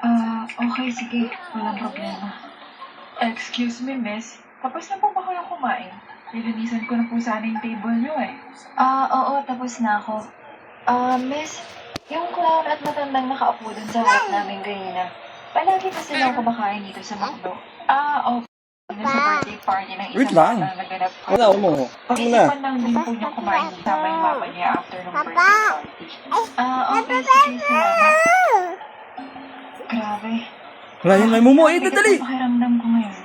Okay, sige. Walang problema. Excuse me, miss. Tapos na po ba kayong kumain? Nilinisan ko na po sana yung table niyo eh. Oo, tapos na ako. Miss, yung clown at matandang nakaupo dun sa harap namin kanina. Palagi pa silang kumakain dito sa McDo. Okay. Nasa birthday party ng Wait isang lang. batang naganap. Wala mo. Wag mo na. Pag-isipan lang din po niyo kumain kasama yung mama niya after ng birthday party. Okay, sige, salamat. Grabe. Wala yun, may mumu. Eh, Bigat dali. ang pakiramdam ko ngayon.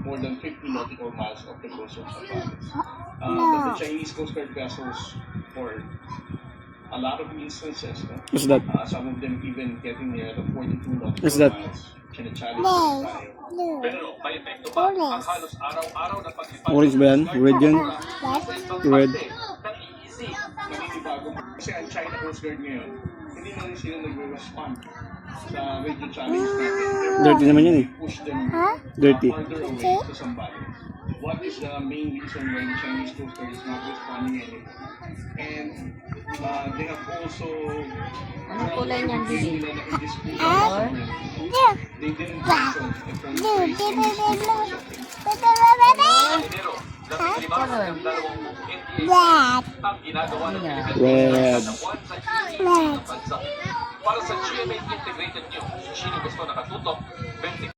More than 50 nautical miles off the coast of Japan. But the Chinese Coast Guard vessels, for a lot of instances, What's that? some of them even getting near the 42 nautical What's that? miles, challenge tayo. Pero may epekto ba ang halos araw-araw na paglipad? Orange ba yan? Red yan? Red. Naninibago. Kasi ang China Coast Guard ngayon, hindi na rin sila nag-respond sa radio challenge natin. Dirty naman yan eh. Push them Dirty. further away to Zambales. What is the main reason why the Chinese Coast Guard is not responding anymore? And they have also Anong kulay niyan, Bibi? they didn't mention if from Red. Para sa GMA Integrated News, sino gusto nakatutok? 20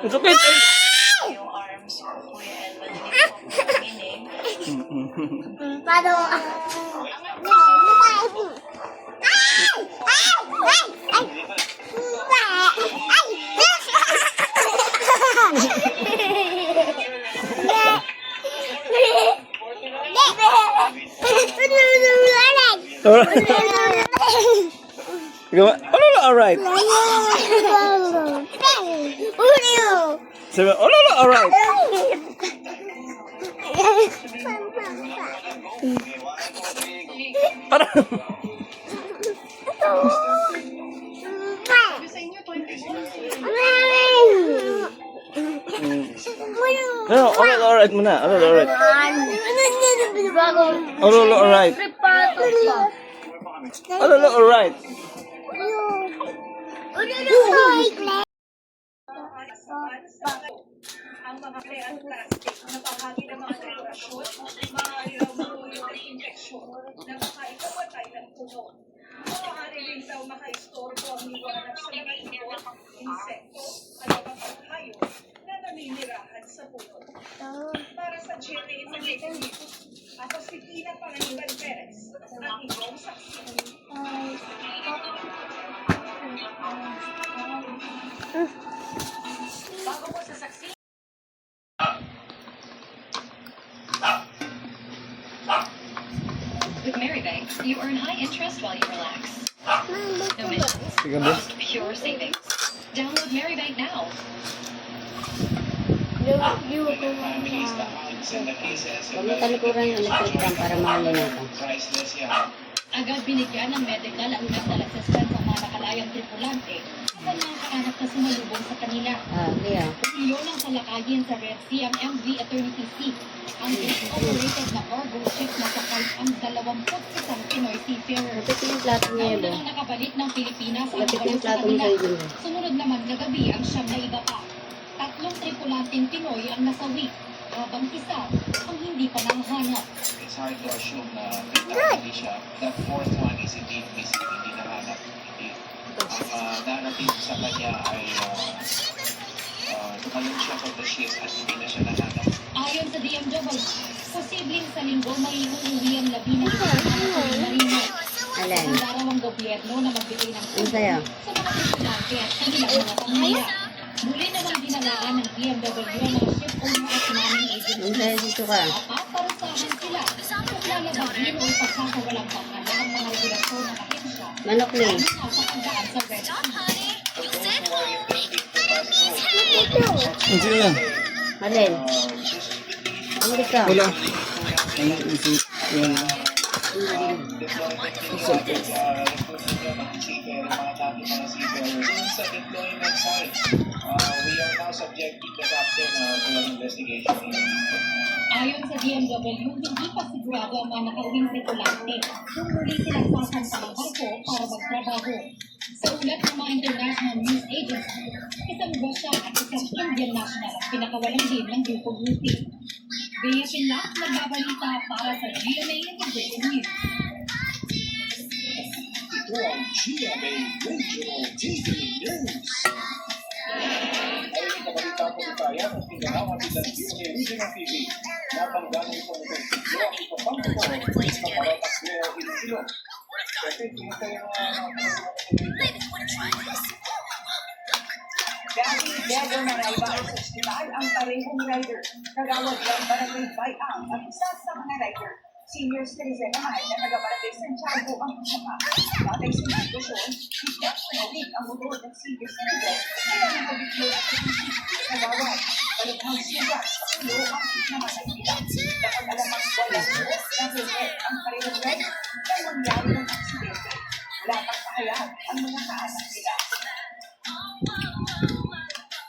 It's okay. Alright. Sabi, alright. Parang... Alright muna. Alright. Alright. Ang mga kaya plastic na pahagi ng mga kreasyon, maaari raw mahuyo ng injeksyon na makaikamatay ng puno. Maaari rin daw makaistorbo ang liwanag sa mga ibon, insekto, at mga hayop na naninirahan sa puno. Para sa GMA Integrated News, ako si Tina Panganiban Perez, ang inyong saksi. Bago ko sa saksi, With Marybank, you earn high interest while you relax. No missions, just pure savings. Download Marybank now. Pagmatalikuran yung electric fan para mahalinakan. Agad binigyan ng medical ang medical assistance ang mga nakalayang tripulante sa kanyang kaanap na sumalubong sa kanila. Kaya. Iyon ang salakayin sa Red Sea ang MV Eternity Sea. Ang operated na cargo ship na sakay ang 21 Pinoy seafarer. Lapit yung plato niya Ang yun. unang nakabalik ng Pilipinas ang Lapit walo yung sa plato kanila. niya yun. Sumunod naman kagabi ang siyam na iba pa. 3 tripulanteng Pinoy ang nasawi, habang isa ang hindi pa nahahanap. hard to assume na fatality siya. The fourth one is indeed missing, hindi nahanap. Hindi. Ang narrative sa kanya ay tumalon siya from the shift at hindi na siya nahanap. Ayon sa DMW, posibleng sa linggo may uuwi ang labi ng marino. Alin? Ang darawang gobyerno na magbigay ng Ano sa'yo? sa mga estudyante at kanilang mga pamilya. Muli naman dinalaan ng DMW ang mga ship owner at manning Ano agency. sa'yo dito ka? At parusahan sila kung lalabagin o ipagsasawalang pangalan ang mga regulasyon ng ahensya. Manok ni. Lalo na sa pagdaan sa Red Sea. Ang sino yan? Alin? Ano ka? Wala. Ang isi. Yan. Sa deployment side, we are now subjecting the captain to an investigation. Ayon sa DMW, hindi pa sigurado ang mga nakauwing tripulante kung muli silang sasampa ng barko para magtrabaho. Sa ulat ng mga international news agency, isang Russia at isang Indian national ang pinakawalang din ng grupong Houthi. Gayatin lang nagbabalita para sa GMA Integrated News. Ito ang GMA Regional TV News. Ay, ikabalita ko ni Kaya at pinalaman ng GMA Regional TV na panggamit ito ng sityo ang ipapangko sa Paratak Leo Iloilo. Kasi tinatay Dahil Diego Narayba sa ospital ang parehong rider. Nagawad lang barangay Bayang at isa sa mga rider. Senior citizen naman na taga-barangay Santiago ang kasama. Batay sa sitwasyon, bigyan sa ulit ang motor ng senior citizen kaya nakabigyo at nagawad. Balik ang sugat sa ulo ang namatay nila. Kapag alam ang walang buhok na helmet ang parehong rider na mangyari ng aksidente. Wala pang kahayag ang mga kaanak nila.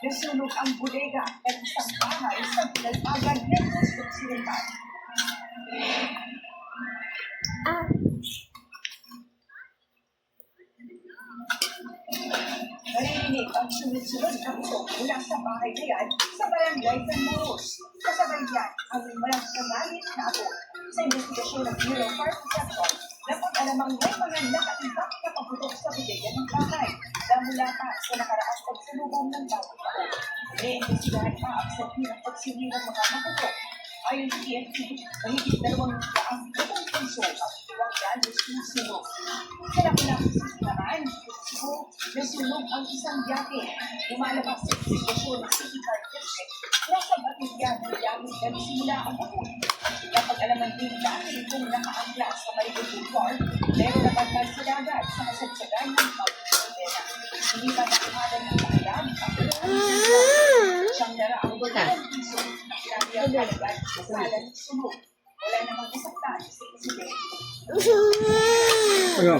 Nasunog ang bodega at isang bahay sa Pinalpagan, Negros Occidental. Narinig ang sunod-sunod na usok mula sa bahay na yan sa barangay San Moros. Kasabay yan ang walang samalit na ako sa investigasyon ng Bureau of Fire Protection na pag-alamang may mga nakaimbak na paputok sa bodega ng bahay na mula pa sa nakaraang pagsalubong ng bagong taon. Naiimbestigahan pa ang sabi ng pagsili ng mga maputok. Ayon sa PNP, mahigit 200 piso ang iwang danos ng sunog. Sa lakilang naman, nasunog ang isang yate. Lumalabas sa sitwasyon ng City Car District. Nasa batilyan ng yaming nagsimula ang bakit. Napag-alaman din dahil kung nakaangla sa Marigot Boulevard, meron na pagkal sa dagat sa kasagsagan ng pagkakaldera. Hindi pa nakuhanan ng pangyabi ang siyang naraang piso. Sinabi ang halagan sa sala ng sunog. Wala namang isaktan sa insidente. Ano?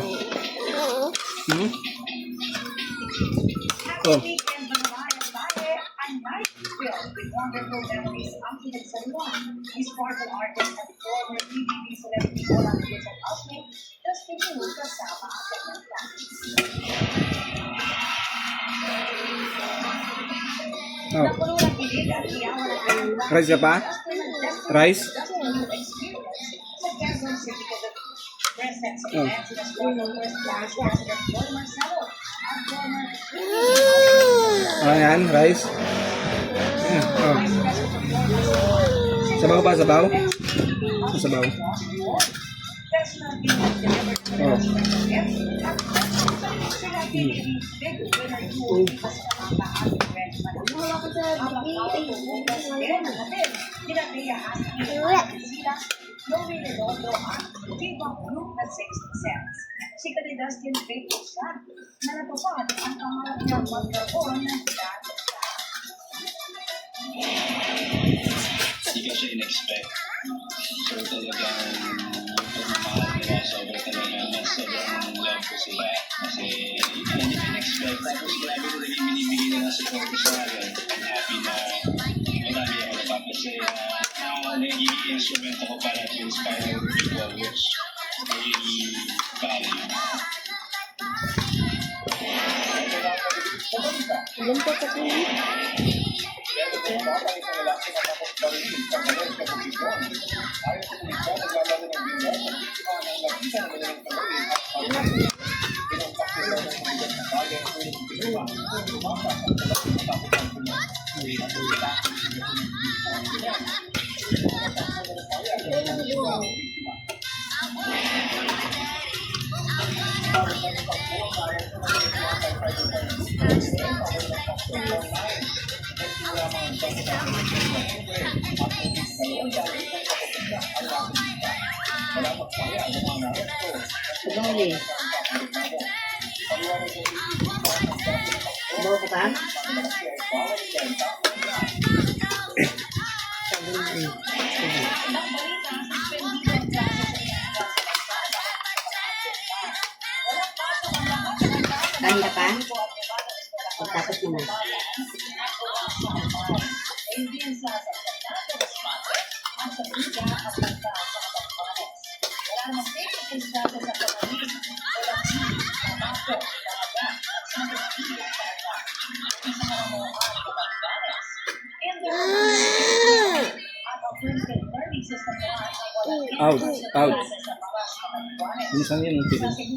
Happy weekend mga bayan-bayan and night filled with wonderful memories ang pinagsaluan. This sparkle artist at former TVB celebrity Olang Quezon Osme, just pinunod kasama ang kanyang practice. Oh. Napuno ng kilig at iyawan ng kanyang Rice ka pa? Rice? sa Quezon City Cavite. Present sa Oh. event sina former first class President Don Marcelo at former Ayan, rice. Ayan, oh. Sabaw ba? Sabaw? Sabaw. Oh. Si Dustin Faithful siya na natupad ang pangarap niyang magkaroon ng dati. Hindi ko siya in-expect. So talagang pagmamahal nila, sobrang love ko sila. Kasi hindi ko in-expect. Tapos grabe ko rin binibigay nila support ko sa akin. I'm happy na marami ako napapasaya. Nagiging instrument ako para to inspire people which I really value. Ilan po sa kanya? Pero kung bata isang lalaki matapos barilin sa Malaysia Bukidnon, ayon sa pulisya, naglalaro Sabali. Bawa ka pa? Sabali. Kain ka pa? Tapos naman. Out. Out. Minsan yun ang pili. Sige.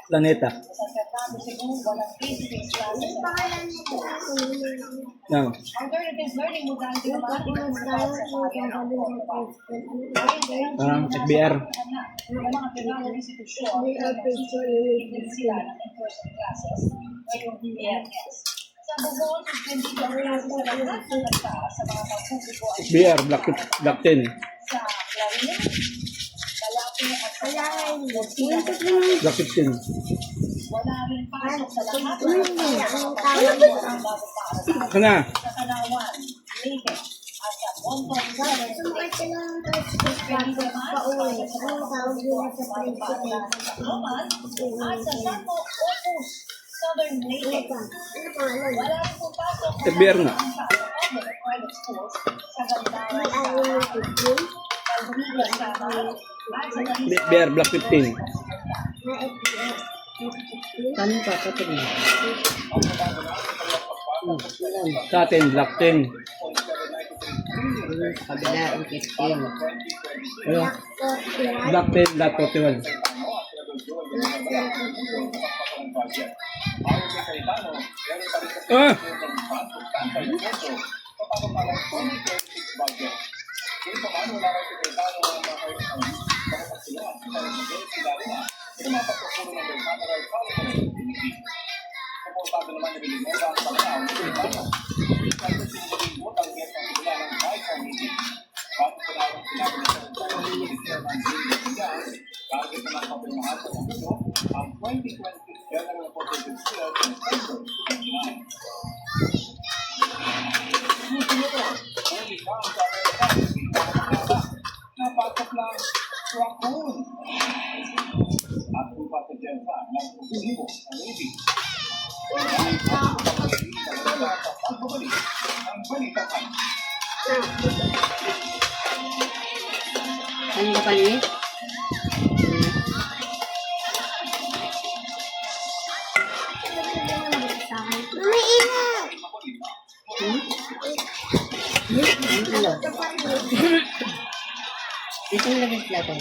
Planeta. No. FBR. FBR, Black 10. Black 15. Sana? FBR nga. FBR, Black 15. Kanin pa, patuloy. Sa atin, Black 10. Kabila, ang 15. Ano? Black 10, Black 41. Ah! Napasok lang Raccoon. At upa sa Jensa ng Pusibo sa Navy. Pagbabalik ang balitakan. Kanin ka pa niya? Ito yung lagay plato.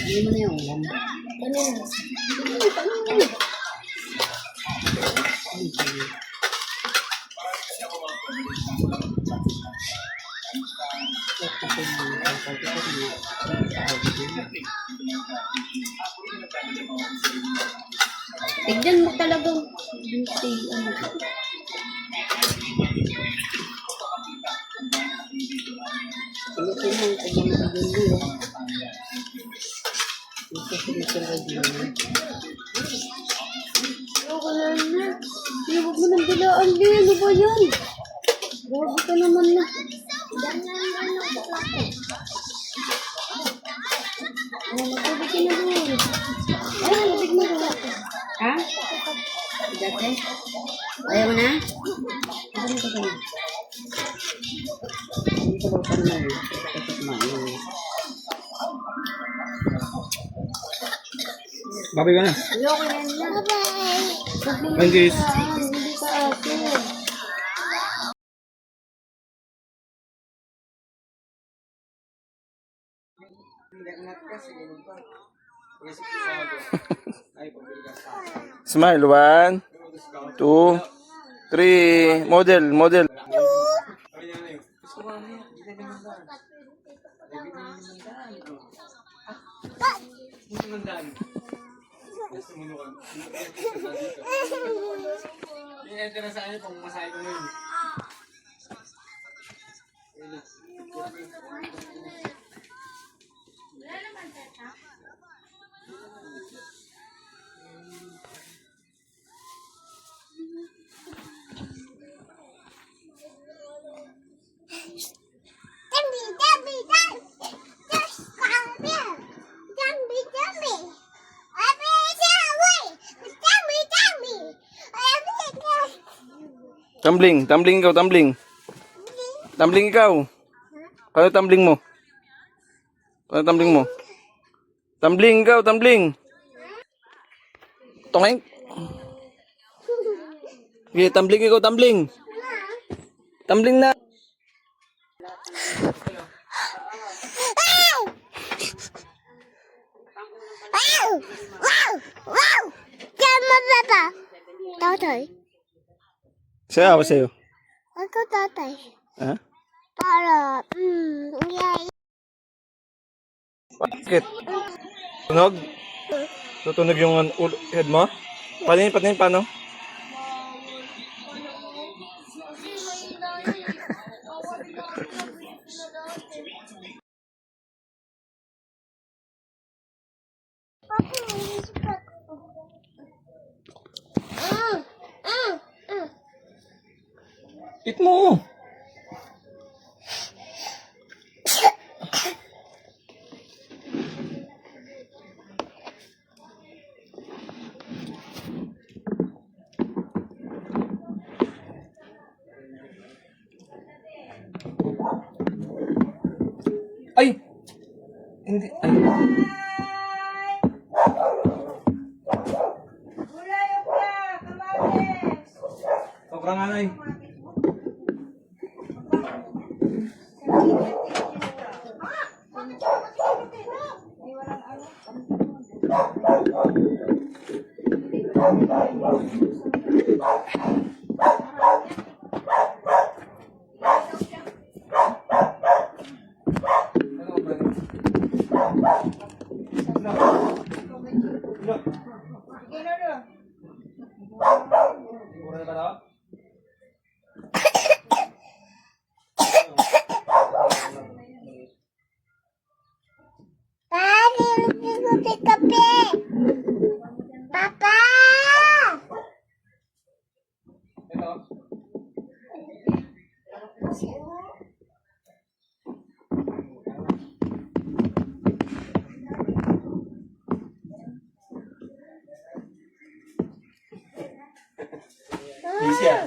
Hindi mo na yung ulam. Tignan mo talagang busy, ano. Pilipinan ko bang magulo, ah. Dito sa dito lagi. Ayoko na na. Huwag mo nang bilaan, Lee. Ano ba yan? Grabe ka naman na. Matubig ka na doon. Ay, matubig mo doon. Ha? Dati? Ayaw mo na? Ano ka ba na? Hindi ka ba pa na? Kasi kumain. Babay ka na. Ayoko na na. Bye-bye. Bye, guys. Hindi ka ate. Smile. 1, 2, 3. Model. Tumbling ikaw. Tumbling ikaw. Paano tumbling mo? Tumbling ikaw. Tongeng. Okay, tumbling ikaw. Tumbling na. Sayaw sa'yo. Ako tatay. Ha? Para, yay. Bakit? Tunog? Tutunog yung head mo? Paano? Eat mo! Ay! Hindi. Ay. Sobrang anay. Papa! Isya.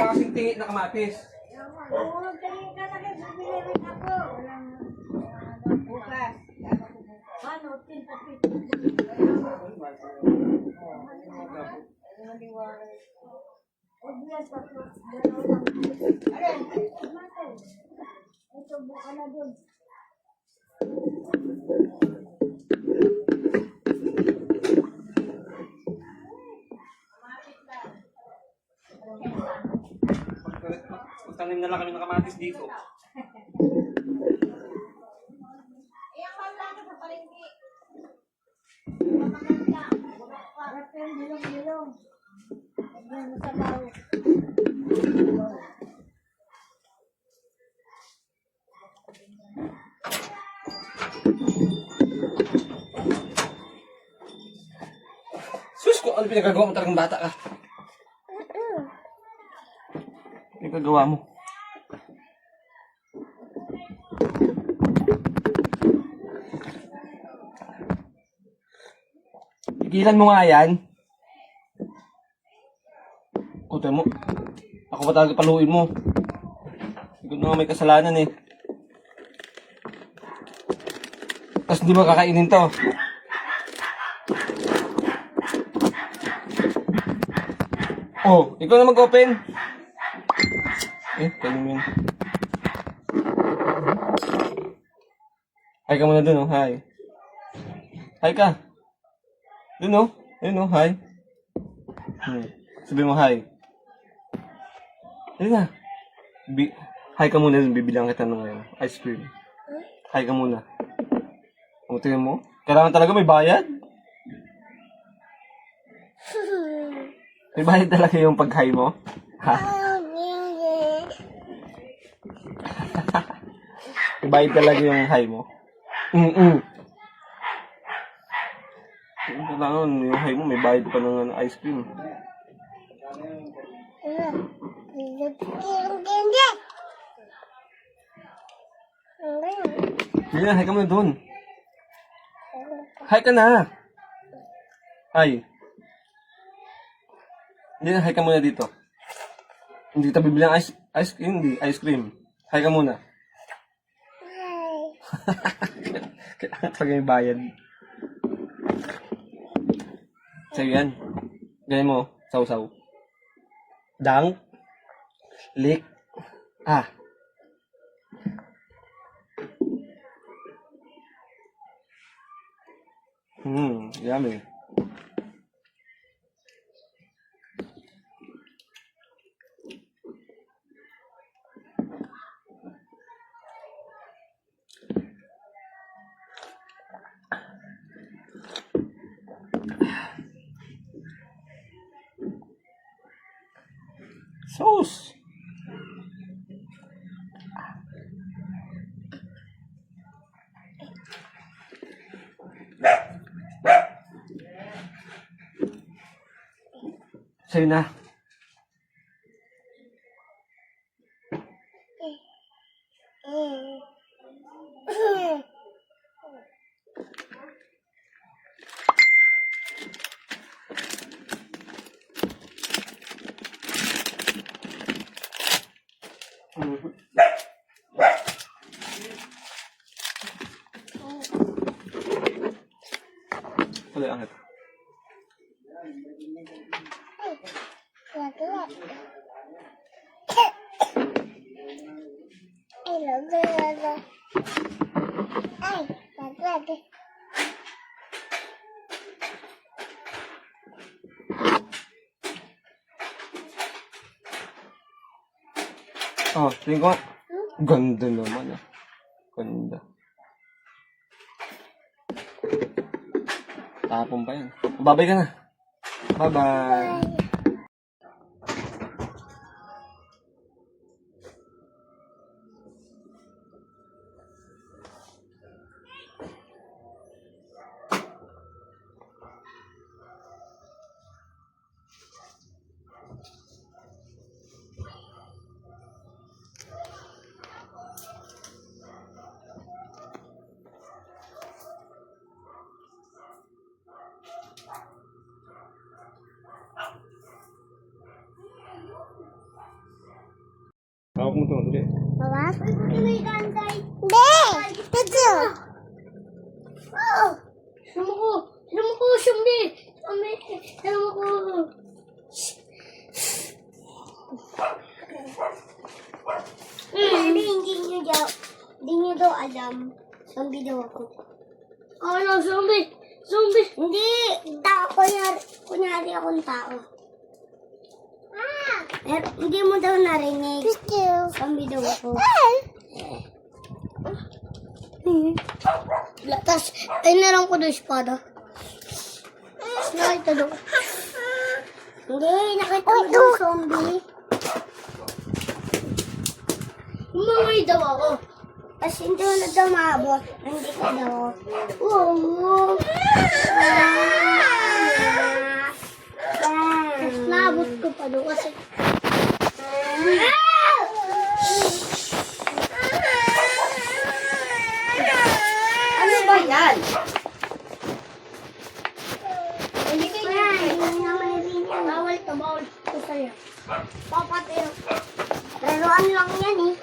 Kasing tingit na kamatis. Bukas. Magtanim na lang kami ng kamatis dito. Sus, kung ano pinagagawa mo talagang bata ka. Pinagagawa mo. Tigilan mo nga yan. Kuta mo. Ako pa talaga paluin mo. Ikaw na nga may kasalanan eh. Tapos hindi mo kakainin to. Oh, ikaw na mag-open. Kanin mo yun. Hi ka muna dun, oh. Hi. Hi ka. Dun, oh. Ayun, oh. Hi. Sabi mo, hi. Dali na. Hi ka muna dun. Bibilang kita ng ice cream. Hi ka muna. Tingnan mo. Kailangan talaga may bayad. May bayad talaga yung pag-hi mo? Ha? May bayad talaga yung hi mo? Kailangan yung hi mo, may bayad pa ng ice cream. Hindi na, hi ka muna doon. Hi ka na. Hi. Hindi na, hi ka muna dito. Hindi kita bibilang ice cream, hindi, ice cream. Hi ka muna. Kailangan talaga may bayad. Sa'yo yan. Ganyan mo, saw-saw. Dang. Lick. Ah. Yummy. Sauce. Sa'yo na. Tuloy angkat. Oh, tingin ko. Ganda naman ah. Ganda. Tapon pa yan. Babay ka na. Bye-bye. Hawak mo ito, dali. Baba? Hindi! Dito! Sumo ko, Shumbi! Sumo ko! Hindi niyo daw alam. Zombie daw ako. Ano, zombie? Zombie? Hindi. Tao, kunyari akong tao. Pero hindi mo daw narinig. Zombie daw ako. Tapos, ay nalang ko daw espada. Nakita daw. Hindi, nakita mo daw zombie. Umaway daw ako. Tapos hindi ko na daw maabot. Hindi ko daw. Oo. Tapos naabot ko pa daw kasi. Ano ba yan? Hindi naman narinig. Bawal to, bawal to sa'yo. Papatay. Laruan lang yan eh.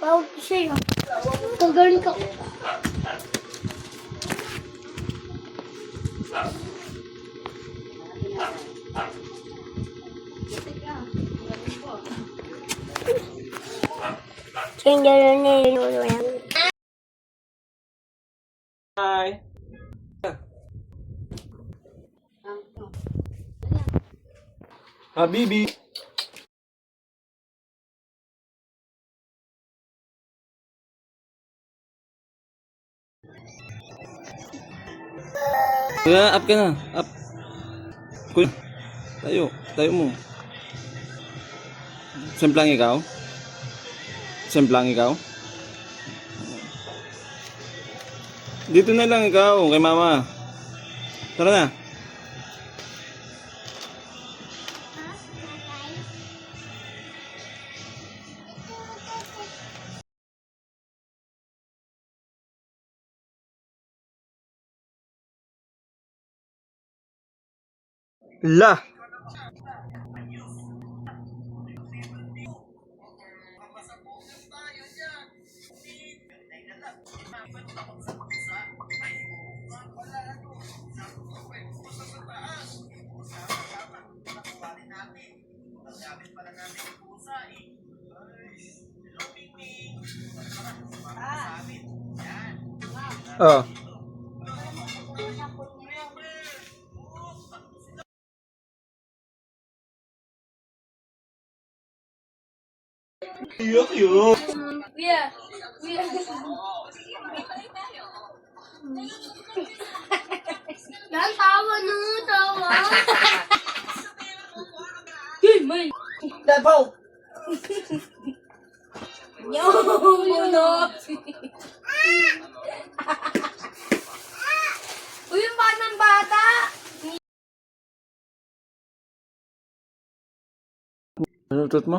Bawal to sa'yo. Pagaling ka. Tingnan na yan. Hi. Habibi. Kuya, up ka na. Up. Kuya, tayo. Tayo mo. Semplang ikaw? Semplang ikaw? Dito na lang ikaw, kay mama. Tara na. La. Oh. Yok yok. Yan, tawa na, tawa. Dabaw! Uy, yung batang bata. Ano tut mo?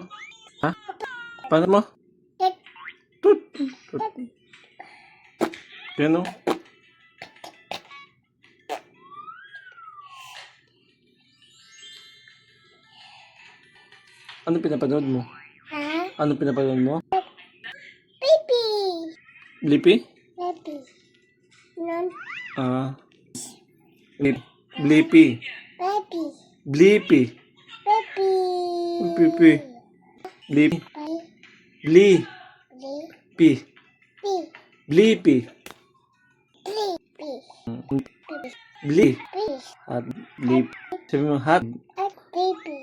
Ha? Paano mo? Tut. Tut. Piano? Ano pinapanood mo? Ha? Ano pinapanood mo? Baby. Blippi? Baby. Nan, Ah. Blippi. baby. Blippi. Baby. Blippi. Blippi. Bye. Blippi. Bye. Blippi. Baby. Bli. Baby. Hat. Blip. Sabi mo hat. Baby.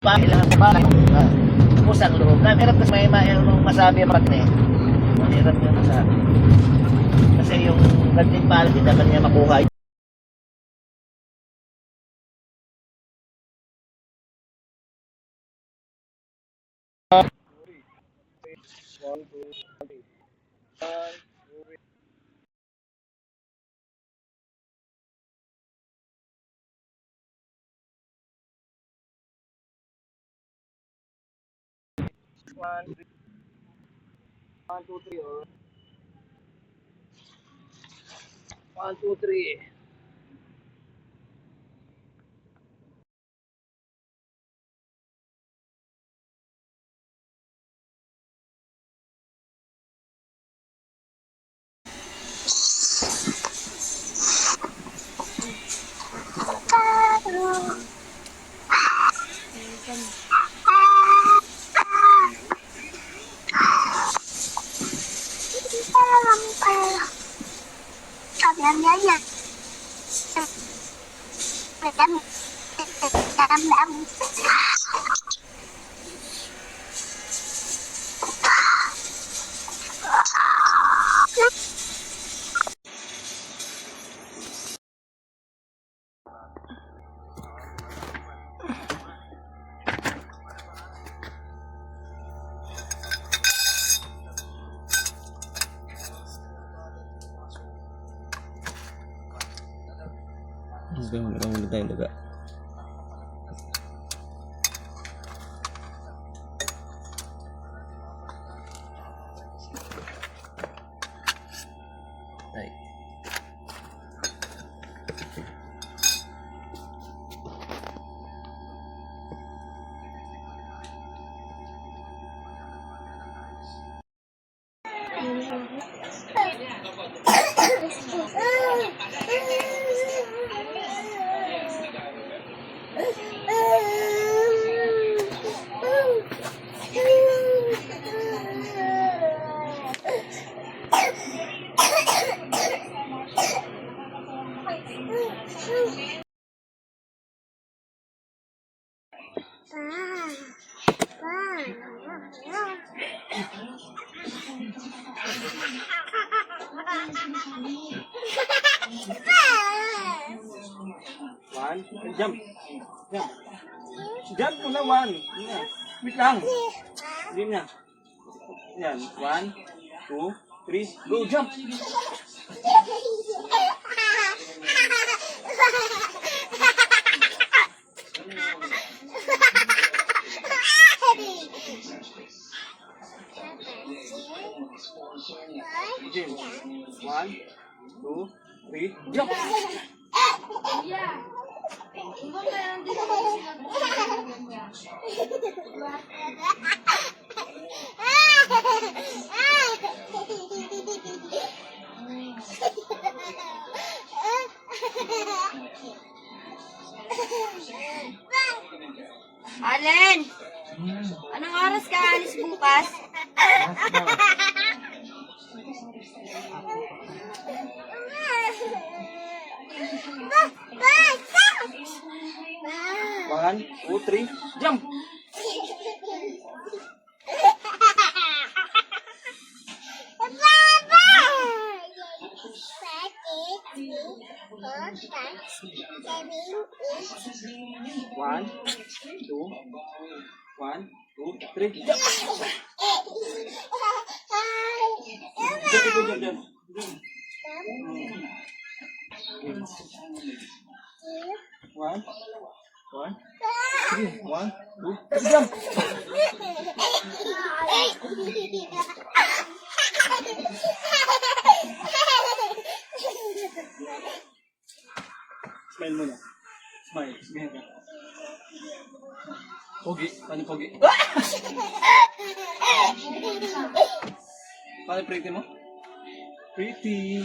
Kailangan sa bahay. Pusang loob na. Hirap kasi may masabi ang partne. Mahirap niya masabi. Kasi yung ganting pala, hindi dapat niya makuha. One, two, three, or 1, 2, 3. Muna tayong daga. Ay. One, jump. Jump. Jump muna, one. Yan. Wait lang. Hindi na. Yan, 1, 2, 3, go, jump. Jim, 1, 2, 3, jump. Allen! Anong oras ka alis bukas? One, two, three, jump. One, two, 1, 2, 3, jump. Jump, jump, jump. One, 3, 1, 2, 3, jump. Smile muna. Smile. Ganyan ka. Pogi. Paano pogi? Paano pretty mo? Pretty.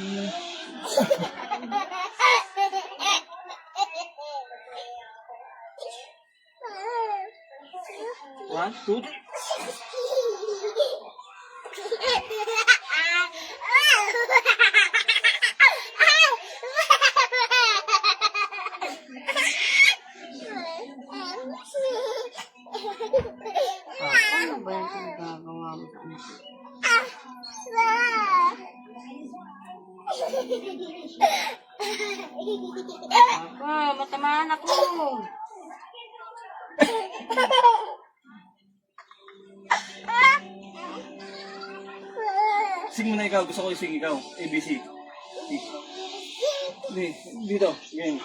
One, two. Ano ba yung pinagagawa mo sa anak? Ako, matamaan ako. Sing muna ikaw. Gusto ko ising ikaw. ABC. Dito. Ganyan.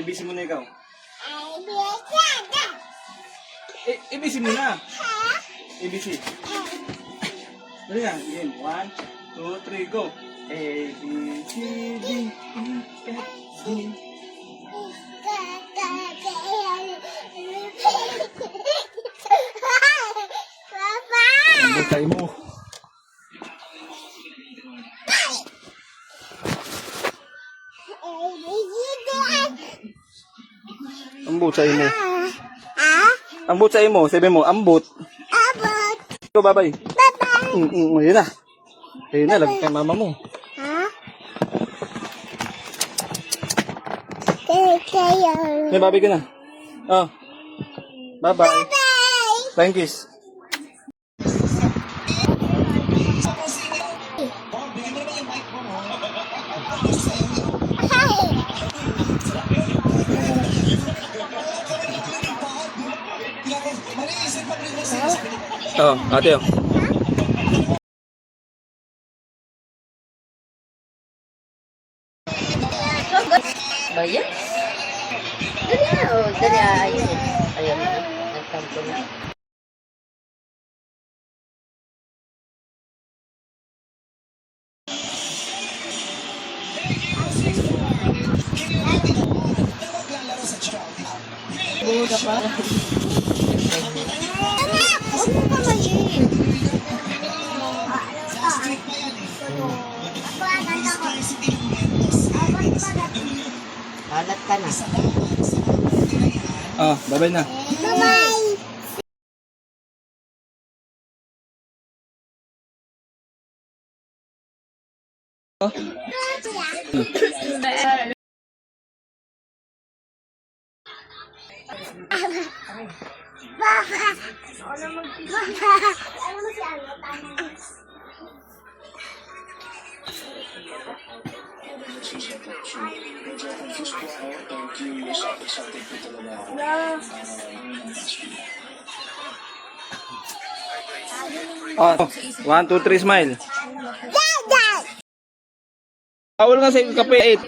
ABC muna ikaw. ABC muna. ABC. Dali nga. Ganyan. 1, 2, 3, go. A, B, C, D, E, F, G. Ang butay mo. Ambot sa imo. Ambot sa imo. Sabi mo, ambot. Abot. Go, bye-bye. Bye-bye. Ayun na. Ayun na, lagi kay mama mo. Kaya May babi ka na. Oh. Bye-bye. Thank you. Oh, ate oh. Ba yan? Dali na, oh. Dali, ayun. Ayun na. Nagtampo na. Buka pa. Huwag mo pamayin. Alat ka na. Oh, bye-bye na. Bye-bye. Baka. Ano mo si Ano? Oh, 1, 2, 3, smile. Bawal nga sa kape 8.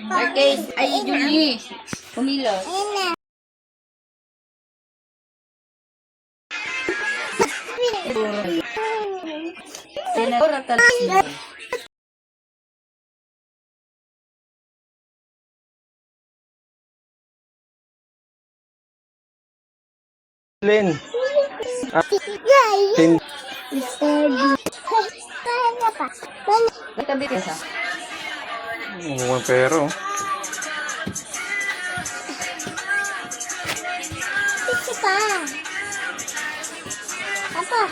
Okay, ay, Julie. Kumilos. Senadora talaga. Lin. Nagtabi ka sa? Pero. Apa?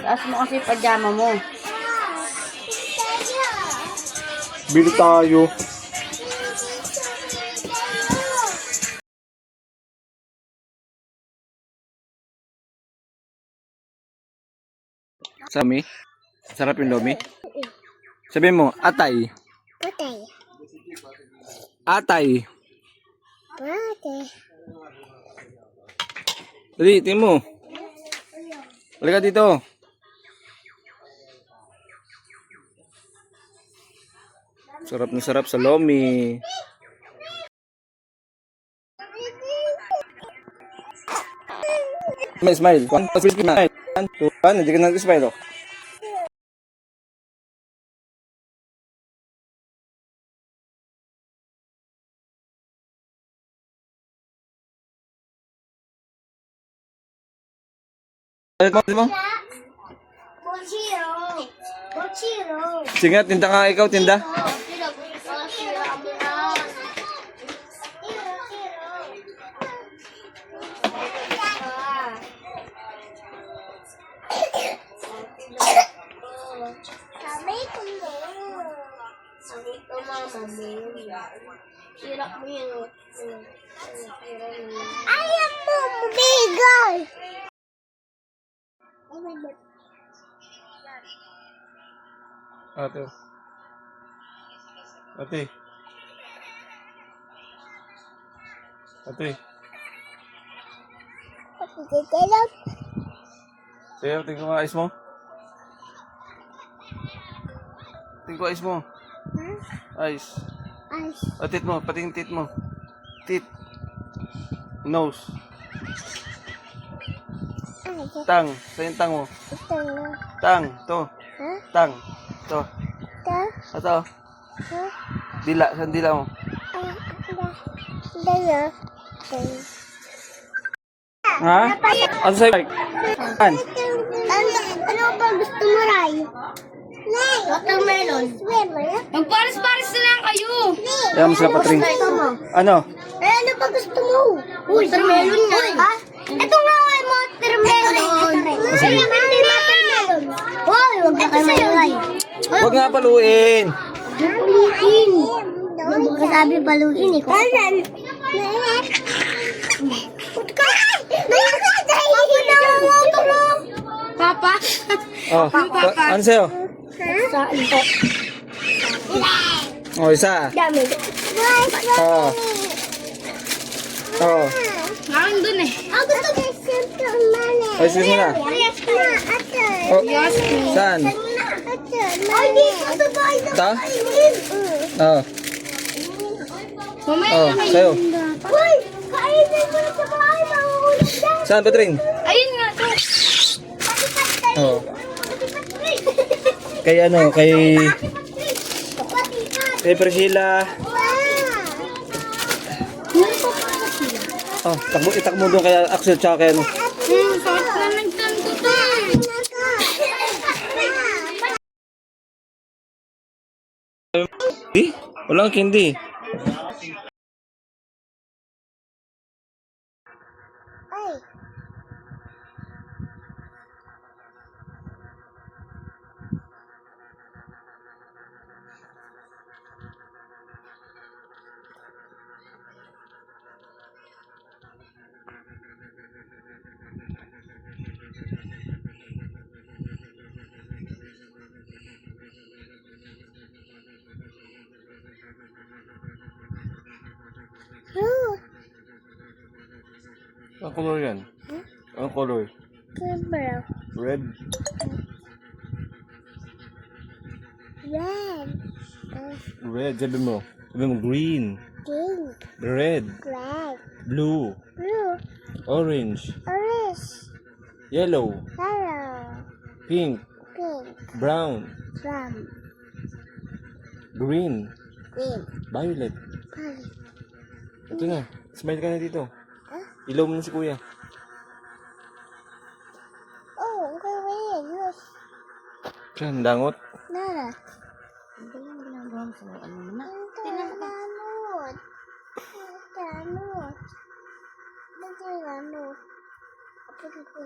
Taas mo kasi pajama mo. Bili tayo. Sami? Sarap yung lomi? Sabihin mo, atay. Patay. Atay. Patay. Dali, tingin mo. Halika dito. Sarap na sarap sa lomi. Smile, smile. 1, 2, 3, smile. 1, 2, 1. Hindi ka nag-smile, oh. Ano mo? Bochiro. Bochiro. Sige, tinda ka ikaw, tinda. Sabi ko mo. Sabi ko mama mo. Sira mo yun. Ayaw mo, bigay. Ate. Ate. Ate. Pagkakalat. Sir, tingin ko nga ayos mo. Tingin ko ayos mo. Ayos. Ayos. O, tit mo. Pati yung tit mo. Tit. Nose. Tang. Saan yung tang mo? Ito na. Tang. To. Ha? Tang. To. Ito. Ito. Ha? Dila. Saan dila mo? Dala. Ha? Ano sa'yo? Saan? Ano ba gusto mo, Ray? Watermelon. Magpares-pares na lang kayo. Kaya mo sila patring. Ano? Ano ba gusto mo? Watermelon nga. Ha? Ito nga ay watermelon. Ay, hindi watermelon. Hoy, huwag na kayo maingay. Huwag nga paluin. Paluin. Sabi paluin eh. Pasan? Papa? Oh, ano sa'yo? Saan po? Oh, isa. Dami. Oh. Oh. Ngayon dun eh. Ako gusto ko Oh, excuse mo na. Oh, saan? Ay, dito sa bahay na Ito? kainin. Oh. Mamaya Oh, sa'yo. Uy, kainin mo na sa bahay. Mahulog dyan. Saan, Patring? Ayun nga to. Oh. Kay ano, kay Priscilla. Oh, itakbo doon kay Axel tsaka kay ano. Sakit na nagtan ko to. Di? Walang candy. Ang color yan? Ang color? Red. Red. Red. Sabi mo. Sabi mo green. Pink. Red. Red. Blue. Blue. Orange. Orange. Yellow. Yellow. Pink. Pink. Brown. Brown. Green. Green. Violet. Pink. Ito na. Smile ka na dito. Ilaw mo na si kuya. Oh, green. Yes. Saan? Dangot? Nara. Hindi lang ginagawa mo sa ano mo na. Tanot. Tanot. Tanot. Apa itu?